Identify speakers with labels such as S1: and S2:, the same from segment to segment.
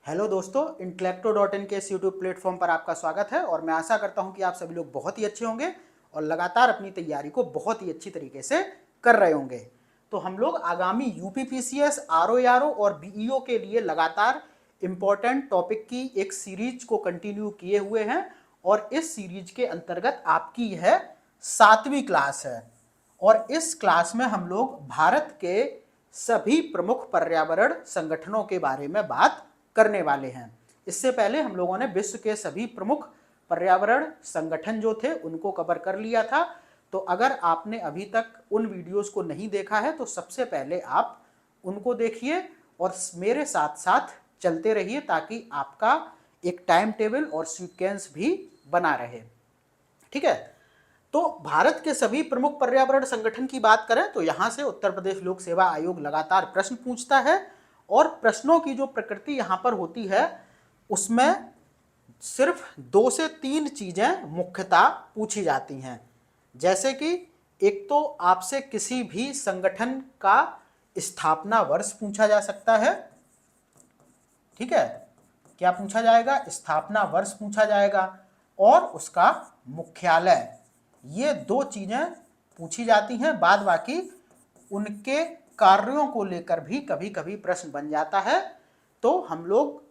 S1: Hello दोस्तों, इंटेलेक्टो.इन के इस यूट्यूब प्लेटफॉर्म पर आपका स्वागत है और मैं आशा करता हूं कि आप सभी लोग बहुत ही अच्छे होंगे और लगातार अपनी तैयारी को बहुत ही अच्छी तरीके से कर रहे होंगे। तो हम लोग आगामी यूपीपीसीएस, आरओ और बीईओ के लिए लगातार इम्पोर्टेंट टॉपिक की एक सीरीज को कंटिन्यू किए हुए हैं और इस सीरीज के अंतर्गत आपकी यह 7वीं क्लास है। और इस क्लास में हम लोग भारत के सभी प्रमुख पर्यावरण संगठनों के बारे में बात करने वाले हैं। इससे पहले हम लोगों ने विश्व के सभी प्रमुख पर्यावरण संगठन जो थे उनको कवर कर लिया था। तो अगर आपने अभी तक उन वीडियोस को नहीं देखा है तो सबसे पहले आप उनको देखिए और मेरे साथ साथ चलते रहिए ताकि आपका एक टाइम टेबल और सीक्वेंस भी बना रहे। ठीक है, तो भारत के सभी प्रमुख पर्यावरण संगठन की बात करें तो यहां से उत्तर प्रदेश लोक सेवा आयोग लगातार प्रश्न पूछता है और प्रश्नों की जो प्रकृति यहां पर होती है उसमें सिर्फ 2 से 3 चीजें मुख्यतः पूछी जाती हैं। जैसे कि एक तो आपसे किसी भी संगठन का स्थापना वर्ष पूछा जा सकता है। ठीक है, क्या पूछा जाएगा? स्थापना वर्ष पूछा जाएगा और उसका मुख्यालय। ये 2 चीजें पूछी जाती हैं। बाद बाकी उनके कार्यों को लेकर भी कभी कभी प्रश्न बन जाता है, तो हम लोग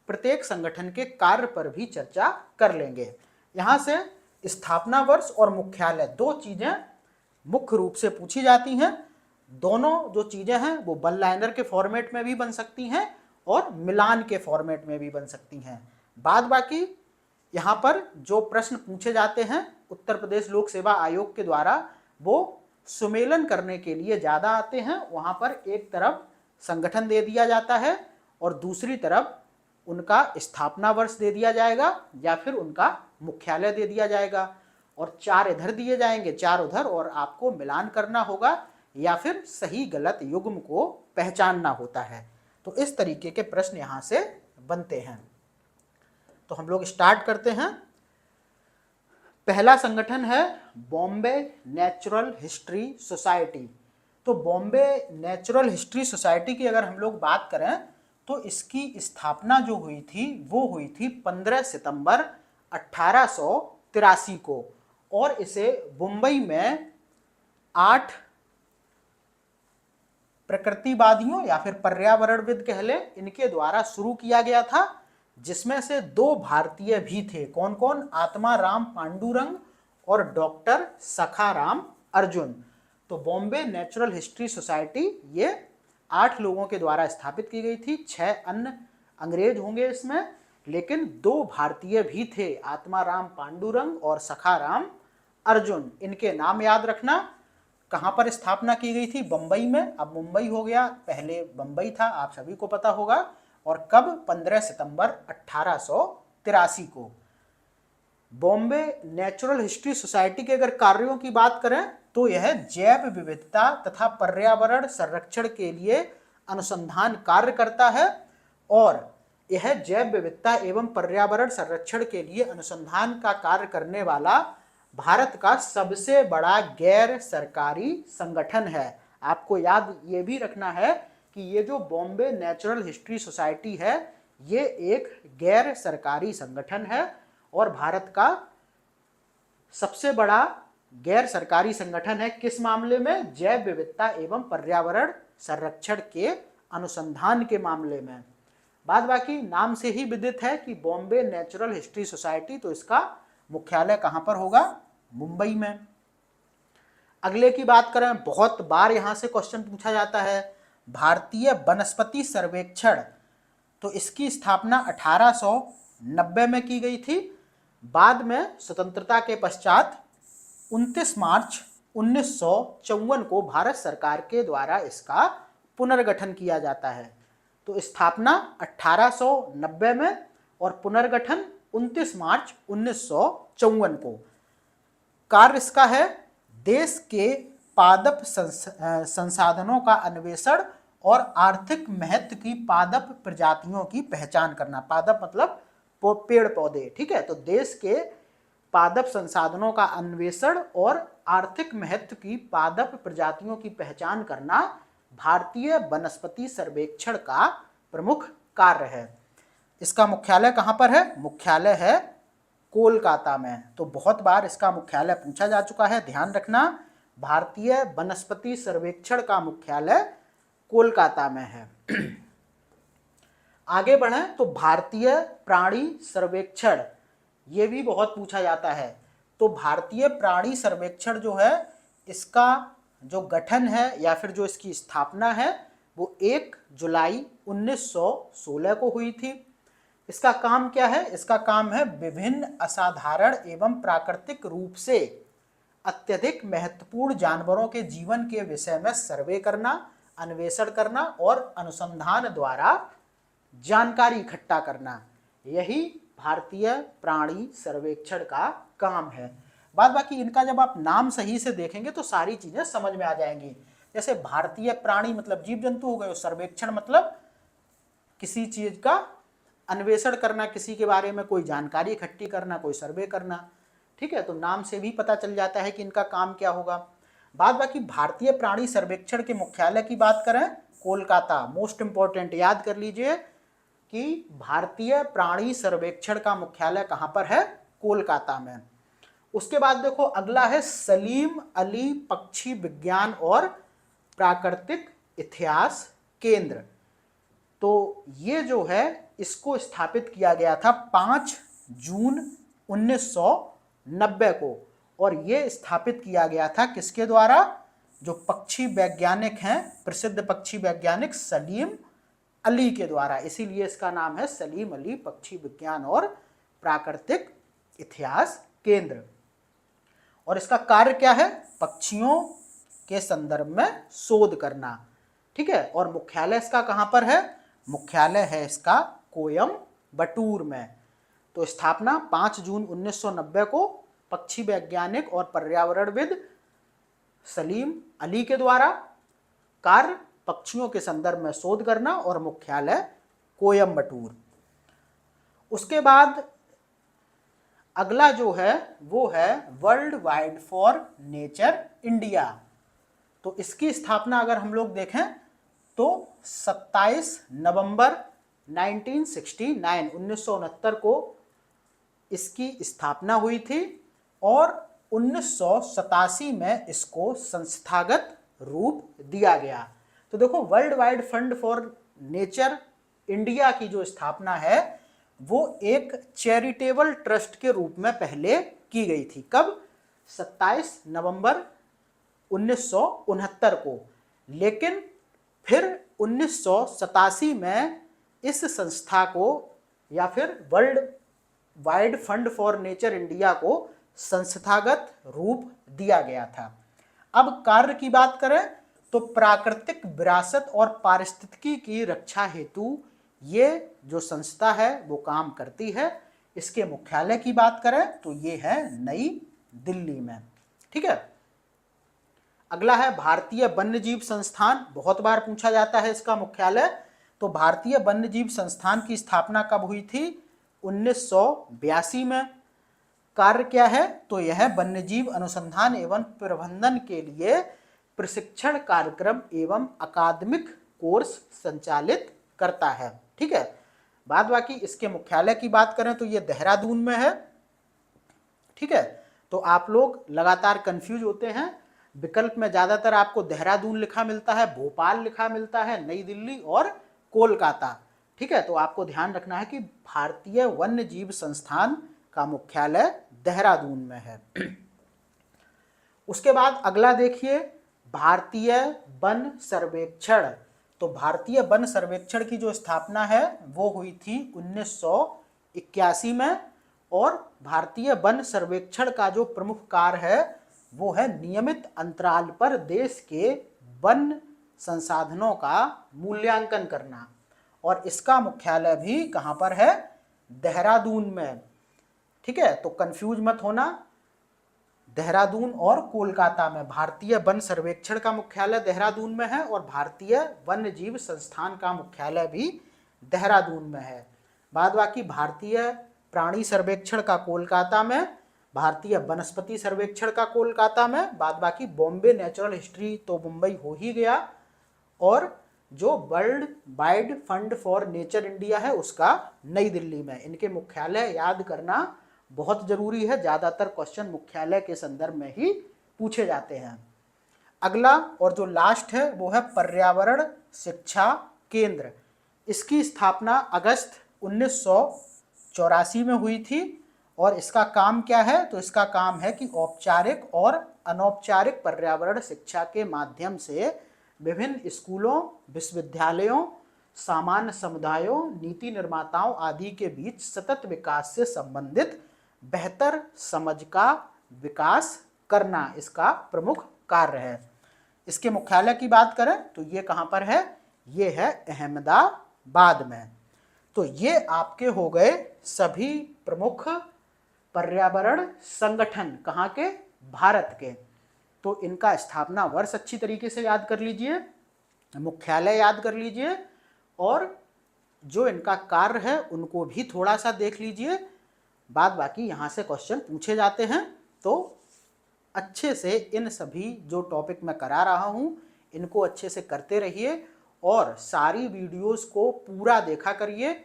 S1: प्रत्येक संगठन के कार्य पर भी चर्चा कर लेंगे। यहां से स्थापना वर्ष और मुख्यालय 2 चीजें मुख्य रूप से पूछी जाती हैं। दोनों जो चीजें हैं वो वन लाइनर के फॉर्मेट में भी बन सकती हैं और मिलान के फॉर्मेट में भी बन सकती हैं। बाद बाकी यहाँ पर जो प्रश्न पूछे जाते हैं उत्तर प्रदेश लोक सेवा आयोग के द्वारा वो सुमेलन करने के लिए ज़्यादा आते हैं। वहाँ पर एक तरफ संगठन दे दिया जाता है और दूसरी तरफ उनका स्थापना वर्ष दे दिया जाएगा या फिर उनका मुख्यालय दे दिया जाएगा और 4 इधर दिए जाएंगे, 4 उधर, और आपको मिलान करना होगा या फिर सही गलत युग्म को पहचानना होता है। तो इस तरीके के प्रश्न यहाँ से बनते हैं। तो हम लोग स्टार्ट करते हैं। पहला संगठन है बॉम्बे नेचुरल हिस्ट्री सोसाइटी। तो बॉम्बे नेचुरल हिस्ट्री सोसाइटी की अगर हम लोग बात करें तो इसकी स्थापना जो हुई थी वो हुई थी 15 सितंबर 1883 को और इसे मुंबई में 8 प्रकृतिवादियों या फिर पर्यावरणविद कह ले इनके द्वारा शुरू किया गया था, जिसमें से 2 भारतीय भी थे। कौन कौन? आत्माराम पांडुरंग और डॉक्टर सखाराम अर्जुन। तो बॉम्बे नेचुरल हिस्ट्री सोसाइटी ये 8 लोगों के द्वारा स्थापित की गई थी। 6 अन्य अंग्रेज होंगे इसमें, लेकिन 2 भारतीय भी थे, आत्माराम पांडुरंग और सखाराम अर्जुन। इनके नाम याद रखना। कहाँ पर स्थापना की गई थी? बम्बई में। अब मुंबई हो गया, पहले बम्बई था, आप सभी को पता होगा। और कब? 15 सितंबर 1883 को। बॉम्बे नेचुरल हिस्ट्री सोसाइटी के अगर कार्यों की बात करें तो यह जैव विविधता तथा पर्यावरण संरक्षण के लिए अनुसंधान कार्य करता है और यह जैव विविधता एवं पर्यावरण संरक्षण के लिए अनुसंधान का कार्य करने वाला भारत का सबसे बड़ा गैर सरकारी संगठन है। आपको याद ये भी रखना है कि ये जो बॉम्बे नेचुरल हिस्ट्री सोसाइटी है ये एक गैर सरकारी संगठन है और भारत का सबसे बड़ा गैर सरकारी संगठन है। किस मामले में? जैव विविधता एवं पर्यावरण संरक्षण के अनुसंधान के मामले में। बाद बाकी नाम से ही विदित है कि बॉम्बे नेचुरल हिस्ट्री सोसाइटी, तो इसका मुख्यालय कहां पर होगा? मुंबई में। अगले की बात करें, बहुत बार यहां से क्वेश्चन पूछा जाता है, भारतीय वनस्पति सर्वेक्षण। तो इसकी स्थापना 1890 में की गई थी। बाद में स्वतंत्रता के पश्चात 29 मार्च 1954 को भारत सरकार के द्वारा इसका पुनर्गठन किया जाता है। तो स्थापना 1890 में और पुनर्गठन 29 मार्च 1954 को। कार्य इसका है देश के पादप संसाधनों का अन्वेषण और आर्थिक महत्व की पादप प्रजातियों की पहचान करना। पादप मतलब पेड़ पौधे। ठीक है, तो देश के पादप संसाधनों का अन्वेषण और आर्थिक महत्व की पादप प्रजातियों की पहचान करना भारतीय वनस्पति सर्वेक्षण का प्रमुख कार्य है। इसका मुख्यालय कहाँ पर है? मुख्यालय है कोलकाता में। तो बहुत बार इसका मुख्यालय पूछा जा चुका है, ध्यान रखना। भारतीय वनस्पति सर्वेक्षण का मुख्यालय कोलकाता में है। आगे बढ़ें तो भारतीय प्राणी सर्वेक्षण, ये भी बहुत पूछा जाता है। तो भारतीय प्राणी सर्वेक्षण जो है, इसका जो गठन है या फिर जो इसकी स्थापना है वो 1 जुलाई 1916 को हुई थी। इसका काम क्या है? इसका काम है विभिन्न असाधारण एवं प्राकृतिक रूप से अत्यधिक महत्वपूर्ण जानवरों के जीवन के विषय में सर्वे करना, अन्वेषण करना और अनुसंधान द्वारा जानकारी इकट्ठा करना। यही भारतीय प्राणी सर्वेक्षण का काम है। बाद बाकी इनका जब आप नाम सही से देखेंगे तो सारी चीजें समझ में आ जाएंगी। जैसे भारतीय प्राणी मतलब जीव जंतु हो गए, सर्वेक्षण मतलब किसी चीज का अन्वेषण करना, किसी के बारे में कोई जानकारी इकट्ठी करना, कोई सर्वे करना। ठीक है, तो नाम से भी पता चल जाता है कि इनका काम क्या होगा। बाद बाकी भारतीय प्राणी सर्वेक्षण के मुख्यालय की बात करें, कोलकाता। मोस्ट इंपॉर्टेंट, याद कर लीजिए कि भारतीय प्राणी सर्वेक्षण का मुख्यालय कहाँ पर है? कोलकाता में। उसके बाद देखो अगला है सलीम अली पक्षी विज्ञान और प्राकृतिक इतिहास केंद्र। तो ये जो है इसको स्थापित किया गया था 5 जून 1990 को, और ये स्थापित किया गया था किसके द्वारा? जो पक्षी वैज्ञानिक हैं, प्रसिद्ध पक्षी वैज्ञानिक सलीम अली के द्वारा। इसीलिए इसका नाम है सलीम अली पक्षी विज्ञान और प्राकृतिक इतिहास केंद्र। और इसका कार्य क्या है? पक्षियों के संदर्भ में शोध करना। ठीक है, और मुख्यालय इसका कहाँ पर है? मुख्यालय है इसका कोयम्बटूर में। तो स्थापना 5 जून 1990 को पक्षी वैज्ञानिक और पर्यावरणविद सलीम अली के द्वारा। कार्य पक्षियों के संदर्भ में शोध करना और मुख्यालय कोयम्बटूर। उसके बाद अगला जो है वो है world wide for nature India. तो इसकी स्थापना अगर हम लोग देखें तो 27 नवंबर 1969 को इसकी स्थापना हुई थी और 1987 में इसको संस्थागत रूप दिया गया। तो देखो world wide fund for nature India की जो स्थापना है वो एक चैरिटेबल ट्रस्ट के रूप में पहले की गई थी। कब? 27 नवंबर 1969 को। लेकिन फिर 1987 में इस संस्था को या फिर world wide fund for nature India को संस्थागत रूप दिया गया था। अब कार्य की बात करें तो प्राकृतिक विरासत और पारिस्थितिकी की रक्षा हेतु ये जो संस्था है वो काम करती है। इसके मुख्यालय की बात करें तो ये है नई दिल्ली में। ठीक है, अगला है भारतीय वन्यजीव संस्थान। बहुत बार पूछा जाता है इसका मुख्यालय। तो भारतीय वन्यजीव संस्थान की स्थापना कब हुई थी? 1982 में। कार्य क्या है? तो यह वन्यजीव अनुसंधान एवं प्रबंधन के लिए प्रशिक्षण कार्यक्रम एवं अकादमिक कोर्स संचालित करता है। ठीक है, बाद बाकी इसके मुख्यालय की बात करें तो ये देहरादून में है। ठीक है, तो आप लोग लगातार कंफ्यूज होते हैं, विकल्प में ज्यादातर आपको देहरादून लिखा मिलता है, भोपाल लिखा मिलता है, नई दिल्ली और कोलकाता। ठीक है, तो आपको ध्यान रखना है कि भारतीय वन्य जीव संस्थान का मुख्यालय देहरादून में है। उसके बाद अगला देखिए भारतीय वन सर्वेक्षण। तो भारतीय वन सर्वेक्षण की जो स्थापना है वो हुई थी 1981 में, और भारतीय वन सर्वेक्षण का जो प्रमुख कार्य है वो है नियमित अंतराल पर देश के वन संसाधनों का मूल्यांकन करना। और इसका मुख्यालय भी कहाँ पर है? देहरादून में। ठीक है, तो कंफ्यूज मत होना, देहरादून और कोलकाता में। भारतीय वन सर्वेक्षण का मुख्यालय देहरादून में है और भारतीय वन्य जीव संस्थान का मुख्यालय भी देहरादून में है। बाद बाकी भारतीय प्राणी सर्वेक्षण का कोलकाता में, भारतीय वनस्पति सर्वेक्षण का कोलकाता में। बाद बाकी बॉम्बे नेचुरल हिस्ट्री तो मुंबई हो ही गया, और जो world wide fund for nature India है उसका नई दिल्ली में। इनके मुख्यालय याद करना बहुत जरूरी है, ज्यादातर क्वेश्चन मुख्यालय के संदर्भ में ही पूछे जाते हैं। अगला और जो लास्ट है वो है पर्यावरण शिक्षा केंद्र। इसकी स्थापना अगस्त 1984 में हुई थी और इसका काम क्या है, तो इसका काम है कि औपचारिक और अनौपचारिक पर्यावरण शिक्षा के माध्यम से विभिन्न स्कूलों, विश्वविद्यालयों, सामान्य समुदायों, नीति निर्माताओं आदि के बीच सतत विकास से संबंधित बेहतर समझ का विकास करना इसका प्रमुख कार्य है। इसके मुख्यालय की बात करें तो ये कहाँ पर है, ये है अहमदाबाद में। तो ये आपके हो गए सभी प्रमुख पर्यावरण संगठन, कहाँ के, भारत के। तो इनका स्थापना वर्ष अच्छी तरीके से याद कर लीजिए, मुख्यालय याद कर लीजिए और जो इनका कार्य है उनको भी थोड़ा सा देख लीजिए। बाद बाकी यहाँ से क्वेश्चन पूछे जाते हैं, तो अच्छे से इन सभी जो टॉपिक मैं करा रहा हूँ इनको अच्छे से करते रहिए और सारी वीडियोस को पूरा देखा करिए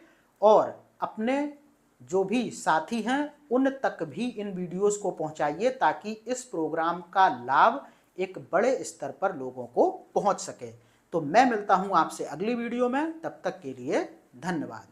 S1: और अपने जो भी साथी हैं उन तक भी इन वीडियोस को पहुंचाइए ताकि इस प्रोग्राम का लाभ एक बड़े स्तर पर लोगों को पहुंच सके। तो मैं मिलता हूं आपसे अगली वीडियो में, तब तक के लिए धन्यवाद।